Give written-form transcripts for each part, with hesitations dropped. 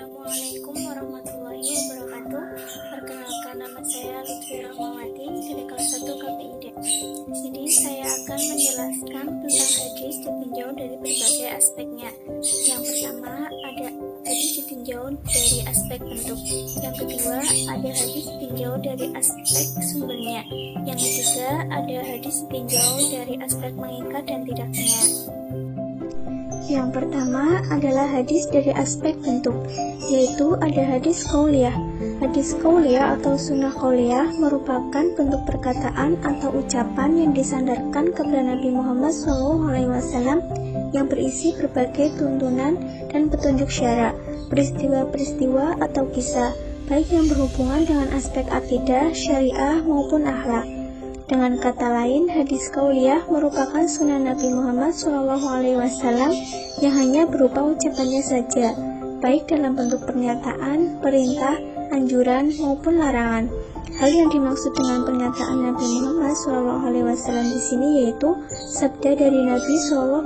Assalamualaikum warahmatullahi wabarakatuh. Perkenalkan, nama saya Lutfi Rahmawati dari kelas 1 KPID. Di sini saya akan menjelaskan tentang hadis ditinjau dari berbagai aspeknya. Yang pertama, ada hadis ditinjau dari aspek bentuk. Yang kedua, ada hadis ditinjau dari aspek sumbernya. Yang ketiga, ada hadis ditinjau dari aspek mengikat dan tidaknya. Yang pertama adalah hadis dari aspek bentuk, yaitu ada hadis qauliyah. Hadis qauliyah atau sunnah qauliyah merupakan bentuk perkataan atau ucapan yang disandarkan kepada Nabi Muhammad SAW yang berisi berbagai tuntunan dan petunjuk syara, peristiwa-peristiwa atau kisah, baik yang berhubungan dengan aspek akidah, syariah maupun akhlak. Dengan kata lain, hadis qauliyah merupakan sunnah Nabi Muhammad SAW yang hanya berupa ucapannya saja, baik dalam bentuk pernyataan, perintah, anjuran, maupun larangan. Hal yang dimaksud dengan pernyataan Nabi Muhammad SAW di sini yaitu sabda dari Nabi SAW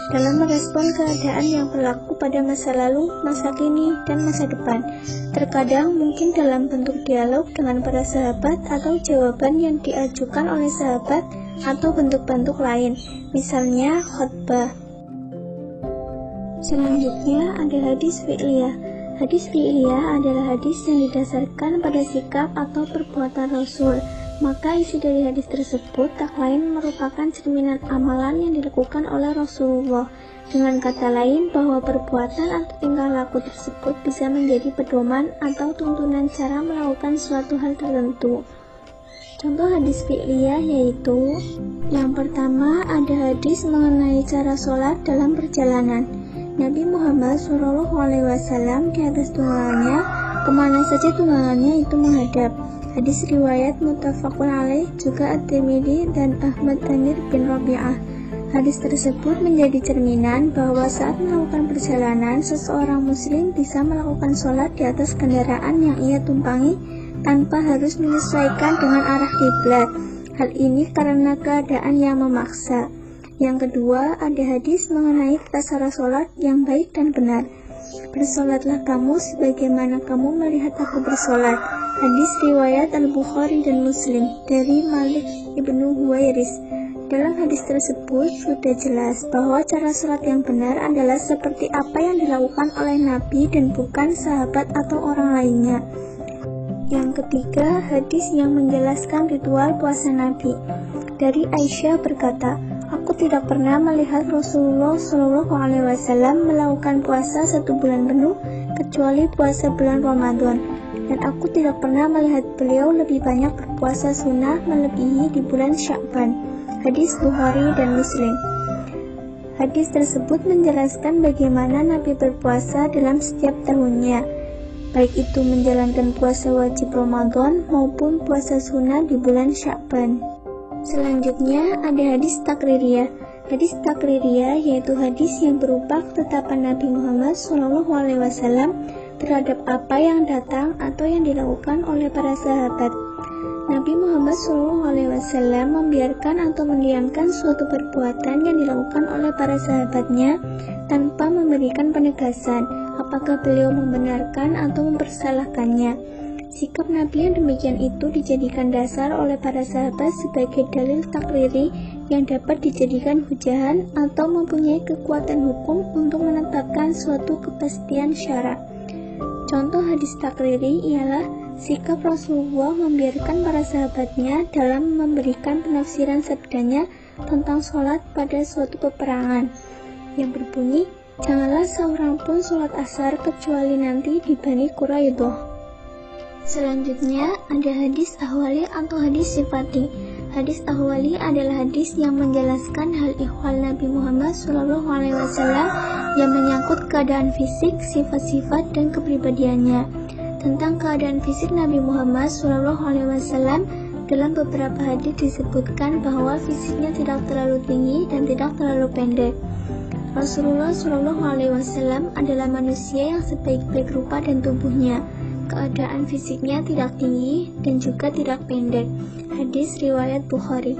dalam merespon keadaan yang berlaku pada masa lalu, masa kini, dan masa depan. Terkadang mungkin dalam bentuk dialog dengan para sahabat atau jawaban yang diajukan oleh sahabat atau bentuk-bentuk lain, misalnya khutbah. Selanjutnya ada hadis fi'liyah. Hadis fi'liyah adalah hadis yang didasarkan pada sikap atau perbuatan Rasul. Maka isi dari hadis tersebut tak lain merupakan cerminan amalan yang dilakukan oleh Rasulullah. Dengan kata lain, bahwa perbuatan atau tingkah laku tersebut bisa menjadi pedoman atau tuntunan cara melakukan suatu hal tertentu. Contoh hadis fi'liyah yaitu: yang pertama ada hadis mengenai cara sholat dalam perjalanan. Nabi Muhammad SAW di atas tunggangannya, kemana saja tunggangannya itu menghadap. Hadis riwayat muttafaqun alaih, juga At-Tirmidzi dan Ahmad Tanir bin Rabi'ah. Hadis tersebut menjadi cerminan bahwa saat melakukan perjalanan, seseorang muslim bisa melakukan sholat di atas kendaraan yang ia tumpangi tanpa harus menyesuaikan dengan arah kiblat. Hal ini karena keadaan yang memaksa. Yang kedua, ada hadis mengenai tata cara sholat yang baik dan benar. Bersolatlah kamu sebagaimana kamu melihat aku bersolat. Hadis riwayat Al-Bukhari dan Muslim dari Malik ibnu Huwairis. Dalam hadis tersebut sudah jelas bahwa cara sholat yang benar adalah seperti apa yang dilakukan oleh Nabi dan bukan sahabat atau orang lainnya. Yang ketiga, hadis yang menjelaskan ritual puasa Nabi. Dari Aisyah berkata, aku tidak pernah melihat Rasulullah SAW melakukan puasa 1 bulan penuh kecuali puasa bulan Ramadan, dan aku tidak pernah melihat beliau lebih banyak berpuasa sunnah melebihi di bulan Sya'ban. Hadis Bukhari dan Muslim. Hadis tersebut menjelaskan bagaimana Nabi berpuasa dalam setiap tahunnya, baik itu menjalankan puasa wajib Ramadan maupun puasa sunnah di bulan Sya'ban. Selanjutnya ada hadis takririyah. Hadis takririyah yaitu hadis yang berupa ketetapan Nabi Muhammad SAW terhadap apa yang datang atau yang dilakukan oleh para sahabat. Nabi Muhammad SAW membiarkan atau mendiamkan suatu perbuatan yang dilakukan oleh para sahabatnya tanpa memberikan penegasan apakah beliau membenarkan atau mempersalahkannya. Sikap Nabi yang demikian itu dijadikan dasar oleh para sahabat sebagai dalil takriri yang dapat dijadikan hujahan atau mempunyai kekuatan hukum untuk menetapkan suatu kepastian syara. Contoh hadis takriri ialah sikap Rasulullah membiarkan para sahabatnya dalam memberikan penafsiran sabdanya tentang sholat pada suatu peperangan yang berbunyi, janganlah seorang pun sholat asar kecuali nanti di Bani Quraidah. Selanjutnya ada hadis ahwali atau hadis sifati. Hadis ahwali adalah hadis yang menjelaskan hal ihwal Nabi Muhammad SAW yang menyangkut keadaan fisik, sifat-sifat, dan kepribadiannya. Tentang keadaan fisik Nabi Muhammad SAW, dalam beberapa hadis disebutkan bahwa fisiknya tidak terlalu tinggi dan tidak terlalu pendek. Rasulullah SAW adalah manusia yang sebaik-baik rupa dan tubuhnya. Keadaan fisiknya tidak tinggi dan juga tidak pendek. Hadis riwayat Bukhari.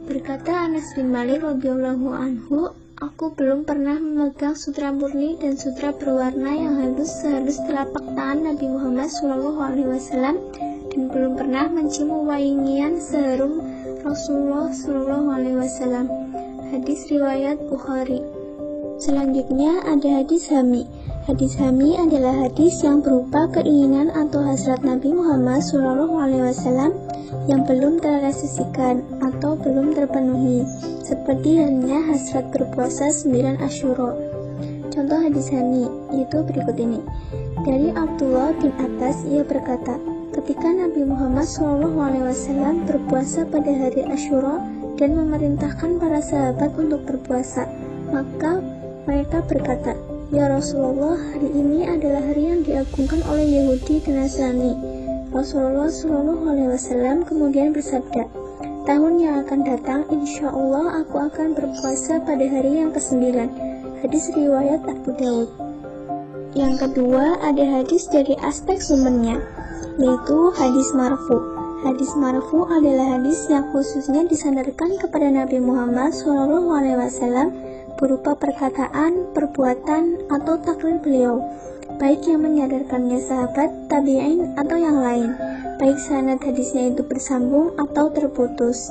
Berkata Anas bin Malik radhiyallahu anhu, aku belum pernah memegang sutra murni dan sutra berwarna yang halus sehalus telapak tangan Nabi Muhammad SAW, dan belum pernah mencium wangian seharum Rasulullah SAW. Hadis riwayat Bukhari. Selanjutnya ada hadis Hami. Hadis Hami adalah hadis yang berupa keinginan atau hasrat Nabi Muhammad SAW yang belum terrealisasikan atau belum terpenuhi, seperti halnya hasrat berpuasa 9 Asyura. Contoh hadis Hami yaitu berikut ini. Dari Abdullah bin Abbas, ia berkata, ketika Nabi Muhammad SAW berpuasa pada hari Asyura dan memerintahkan para sahabat untuk berpuasa, maka mereka berkata, "Ya Rasulullah, hari ini adalah hari yang diagungkan oleh Yahudi dan Nasrani." Rasulullah SAW kemudian bersabda, "Tahun yang akan datang, insya Allah aku akan berpuasa pada hari yang ke-9. Hadis riwayat Abu Daud. Yang kedua, ada hadis dari aspek sumbernya, yaitu hadis marfu. Hadis marfu adalah hadis yang khususnya disandarkan kepada Nabi Muhammad SAW berupa perkataan, perbuatan, atau takrir beliau, baik yang menyadarkannya sahabat, tabi'in, atau yang lain, baik sanad hadisnya itu bersambung atau terputus.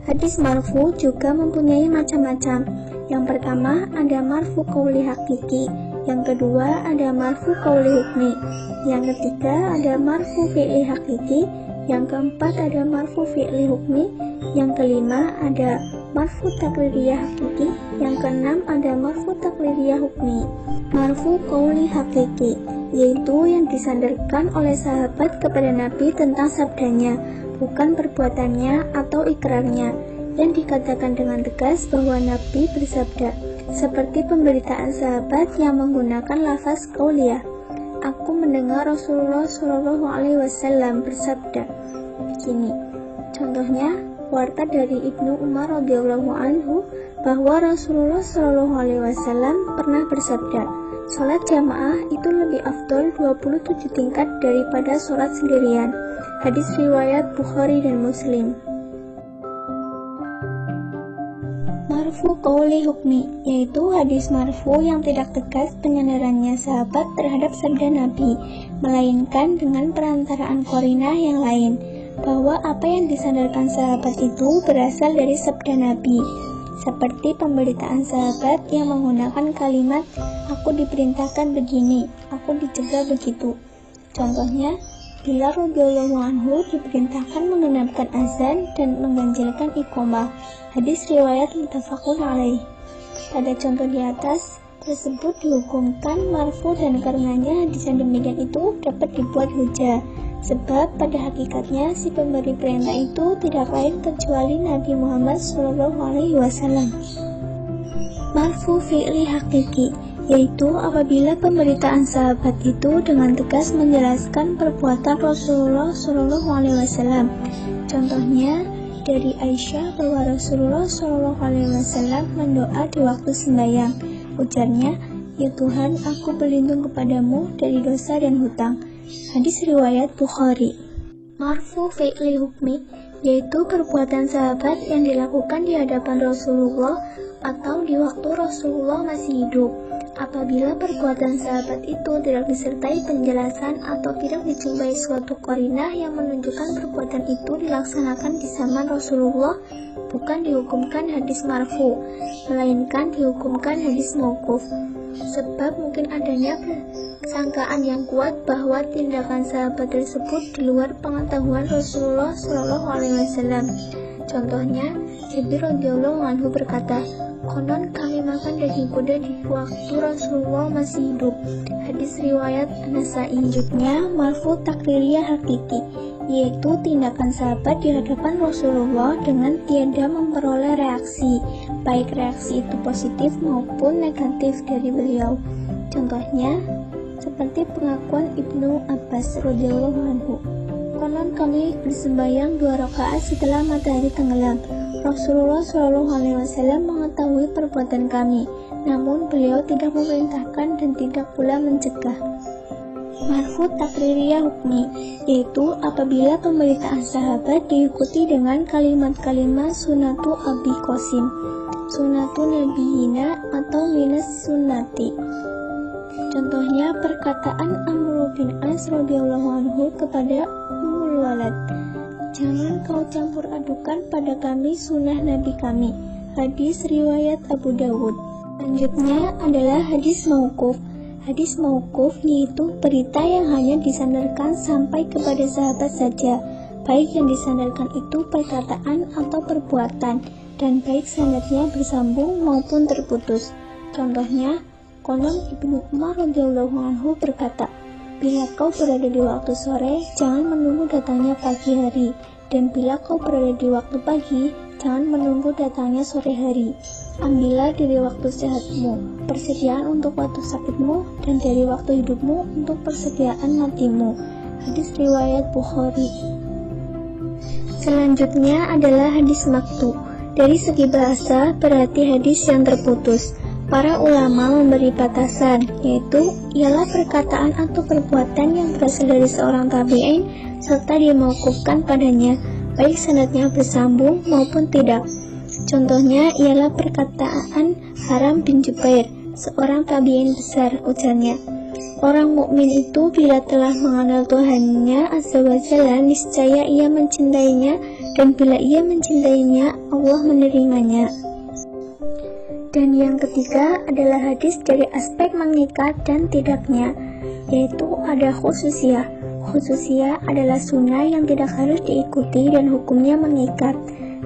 Hadis marfu juga mempunyai macam-macam. Yang pertama ada marfu qauli hakiki, yang kedua ada marfu qauli hukmi, yang ketiga ada marfu fi'li hakiki, yang keempat ada marfu fi'li hukmi, yang kelima ada marfu takliriyah hakiki, yang keenam ada marfu takliriyah hukmi. Marfu qauli hakiki yaitu yang disandarkan oleh sahabat kepada Nabi tentang sabdanya, bukan perbuatannya atau ikrarnya, yang dikatakan dengan tegas bahwa Nabi bersabda, seperti pemberitaan sahabat yang menggunakan lafaz qauliyah. Aku mendengar Rasulullah SAW bersabda begini. Contohnya, warta dari Ibnu Umar radhiyallahu anhu bahwa Rasulullah SAW pernah bersabda, sholat jamaah itu lebih afdol 27 tingkat daripada sholat sendirian. Hadis riwayat Bukhari dan Muslim. Marfu qauli hukmi yaitu hadis marfu yang tidak tegas penyandarannya sahabat terhadap sabda Nabi, melainkan dengan perantaraan qarinah yang lain, bahwa apa yang disandarkan sahabat itu berasal dari sabda Nabi, seperti pemberitaan sahabat yang menggunakan kalimat aku diperintahkan begini, aku dicegah begitu. Contohnya, Bilal radhiyallahu anhu diperintahkan mengenapkan azan dan mengganjilkan iqamah. Hadis riwayat muttafaqun alaih. Pada contoh di atas tersebut dihukumkan marfu dan karenanya hadis yang demikian itu dapat dibuat hujah. Sebab pada hakikatnya si pemberi perintah itu tidak lain kecuali Nabi Muhammad SAW. Marfu fi'li hakiki yaitu apabila pemberitaan sahabat itu dengan tegas menjelaskan perbuatan Rasulullah SAW. Contohnya dari Aisyah bahwa Rasulullah SAW mendoa di waktu sembahyang. Ujarnya, "Ya Tuhan, aku berlindung kepadamu dari dosa dan hutang." Hadis riwayat Bukhari. Marfu fi'li hukmi yaitu perbuatan sahabat yang dilakukan di hadapan Rasulullah atau di waktu Rasulullah masih hidup. Apabila perbuatan sahabat itu tidak disertai penjelasan atau tidak dijumpai suatu qarinah yang menunjukkan perbuatan itu dilaksanakan di zaman Rasulullah, bukan dihukumkan hadis marfu, melainkan dihukumkan hadis mauquf. Sebab mungkin adanya sangkaan yang kuat bahwa tindakan sahabat tersebut di luar pengetahuan Rasulullah SAW. Contohnya, Jabir radhiyallahu anhu berkata, "Konon kami makan daging kuda di waktu Rasulullah masih hidup." Hadis riwayat An-Nasa'i. Selanjutnya, marfu takliriyah hakiki yaitu tindakan sahabat di hadapan Rasulullah dengan tiada memperoleh reaksi, baik reaksi itu positif maupun negatif dari beliau. Contohnya, seperti pengakuan Ibnu Abbas radhiyallahu anhu, "Konon kami bersembahyang 2 rakaat setelah matahari tenggelam. Rasulullah SAW mengetahui perbuatan kami, namun beliau tidak memerintahkan dan tidak pula mencegah." Marfu takririyah hukmi yaitu apabila pemberitaan sahabat diikuti dengan kalimat-kalimat sunatu Abi Qasim. sunnatu nabiyina atau minas sunnati. Contohnya perkataan Amr bin As radhiyallahu anhu kepada Ummul Walad, "Jangan kau campur adukan pada kami sunnah Nabi kami." Hadis riwayat Abu Dawud. Selanjutnya adalah hadis mauquf. Hadis mauquf yaitu berita yang hanya disandarkan sampai kepada sahabat saja, baik yang disandarkan itu perkataan atau perbuatan, dan baik sanadnya bersambung maupun terputus. Contohnya, konon Ibnu Umar radhiyallahu anhu berkata, "Bila kau berada di waktu sore, jangan menunggu datangnya pagi hari, dan bila kau berada di waktu pagi, jangan menunggu datangnya sore hari. Ambillah dari waktu sehatmu, persediaan untuk waktu sakitmu, dan dari waktu hidupmu untuk persediaan matimu." Hadis riwayat Bukhari. Selanjutnya adalah hadis maqtu. Dari segi bahasa, berarti hadis yang terputus. Para ulama memberi batasan, yaitu ialah perkataan atau perbuatan yang berasal dari seorang tabi'in serta dimauqufkan padanya, baik sanadnya bersambung maupun tidak. Contohnya ialah perkataan Haram bin Jubair, seorang tabi'in besar, ujarnya, "Orang mukmin itu bila telah mengenal Tuhannya Azza wa Jalla, niscaya ia mencintainya, dan bila ia mencintainya, Allah menerimanya." Dan yang ketiga adalah hadis dari aspek mengikat dan tidaknya, yaitu ada khususiyah. Khususiyah adalah sunnah yang tidak harus diikuti dan hukumnya mengikat.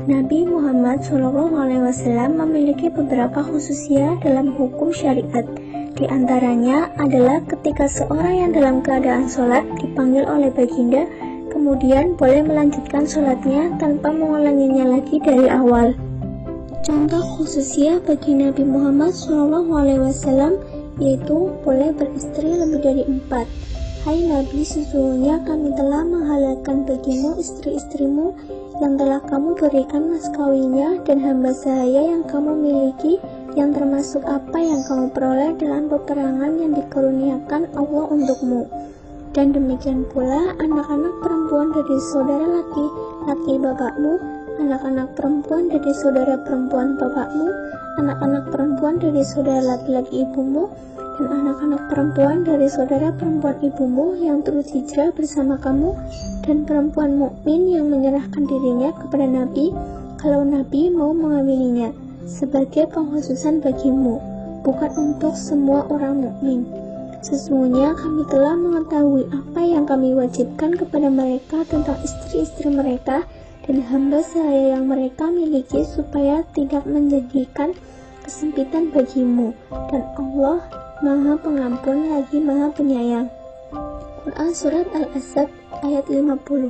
Nabi Muhammad SAW memiliki beberapa khususiyah dalam hukum syariat. Di antaranya adalah ketika seorang yang dalam keadaan sholat dipanggil oleh baginda, kemudian boleh melanjutkan sholatnya tanpa mengulanginya lagi dari awal. Contoh khususnya bagi Nabi Muhammad SAW yaitu boleh beristri lebih dari 4. "Hai Nabi, sesungguhnya kami telah menghalalkan bagimu istri-istrimu yang telah kamu berikan mas kawinnya dan hamba sahaya yang kamu miliki, yang termasuk apa yang kamu peroleh dalam peperangan yang dikaruniakan Allah untukmu. Dan demikian pula anak-anak perempuan dari saudara laki-laki bapakmu, anak-anak perempuan dari saudara perempuan bapakmu, anak-anak perempuan dari saudara laki-laki ibumu, dan anak-anak perempuan dari saudara perempuan ibumu yang turut hijrah bersama kamu, dan perempuan mukmin yang menyerahkan dirinya kepada Nabi kalau Nabi mau mengawininya, sebagai pengkhususan bagimu, bukan untuk semua orang mukmin. Sesungguhnya kami telah mengetahui apa yang kami wajibkan kepada mereka tentang istri-istri mereka dan hamba sahaya yang mereka miliki, supaya tidak menjadikan kesempitan bagimu, dan Allah Maha Pengampun lagi Maha Penyayang. Quran Surat Al-Ahzab ayat 50.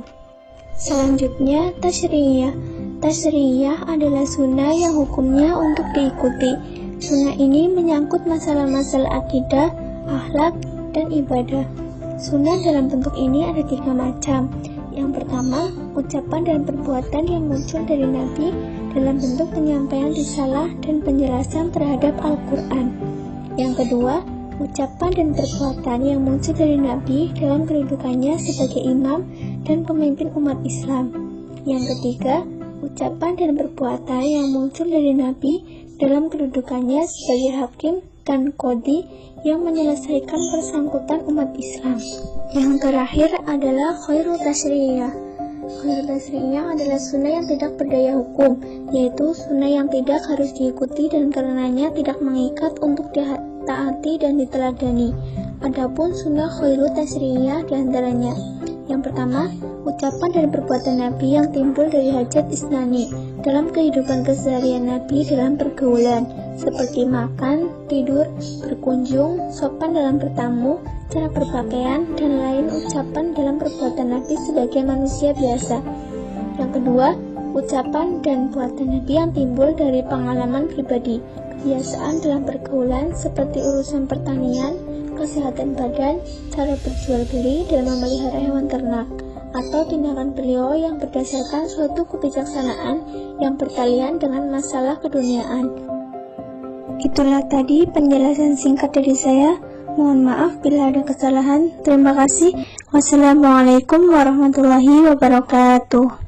Selanjutnya, tasyriyah. Tasyriyah adalah sunnah yang hukumnya untuk diikuti. Sunnah ini menyangkut masalah-masalah akidah, akhlak, dan ibadah. Sunnah dalam bentuk ini ada 3 macam. Yang pertama, ucapan dan perbuatan yang muncul dari Nabi dalam bentuk penyampaian risalah dan penjelasan terhadap Al-Quran. Yang kedua, ucapan dan perbuatan yang muncul dari Nabi dalam kedudukannya sebagai imam dan pemimpin umat Islam. Yang ketiga, ucapan dan perbuatan yang muncul dari Nabi dalam kedudukannya sebagai hakim dan qadhi yang menyelesaikan persangkutan umat Islam. Yang terakhir adalah khairul tasyriyah. Khairul tasyriyah adalah sunnah yang tidak berdaya hukum, yaitu sunnah yang tidak harus diikuti dan karenanya tidak mengikat untuk ditaati dan diteladani. Adapun sunnah khairul tasyriyah diantaranya: yang pertama, ucapan dan perbuatan Nabi yang timbul dari hajat isnani dalam kehidupan keseharian Nabi dalam pergaulan, seperti makan, tidur, berkunjung, sopan dalam bertamu, cara berpakaian, dan lain ucapan dalam perbuatan Nabi sebagai manusia biasa. Yang kedua, ucapan dan perbuatan Nabi yang timbul dari pengalaman pribadi, kebiasaan dalam pergaulan seperti urusan pertanian, kesehatan badan, cara berjual beli dan memelihara hewan ternak, atau tindakan beliau yang berdasarkan suatu kebijaksanaan yang bertalian dengan masalah keduniaan. Itulah tadi penjelasan singkat dari saya. Mohon maaf bila ada kesalahan. Terima kasih. Wassalamualaikum warahmatullahi wabarakatuh.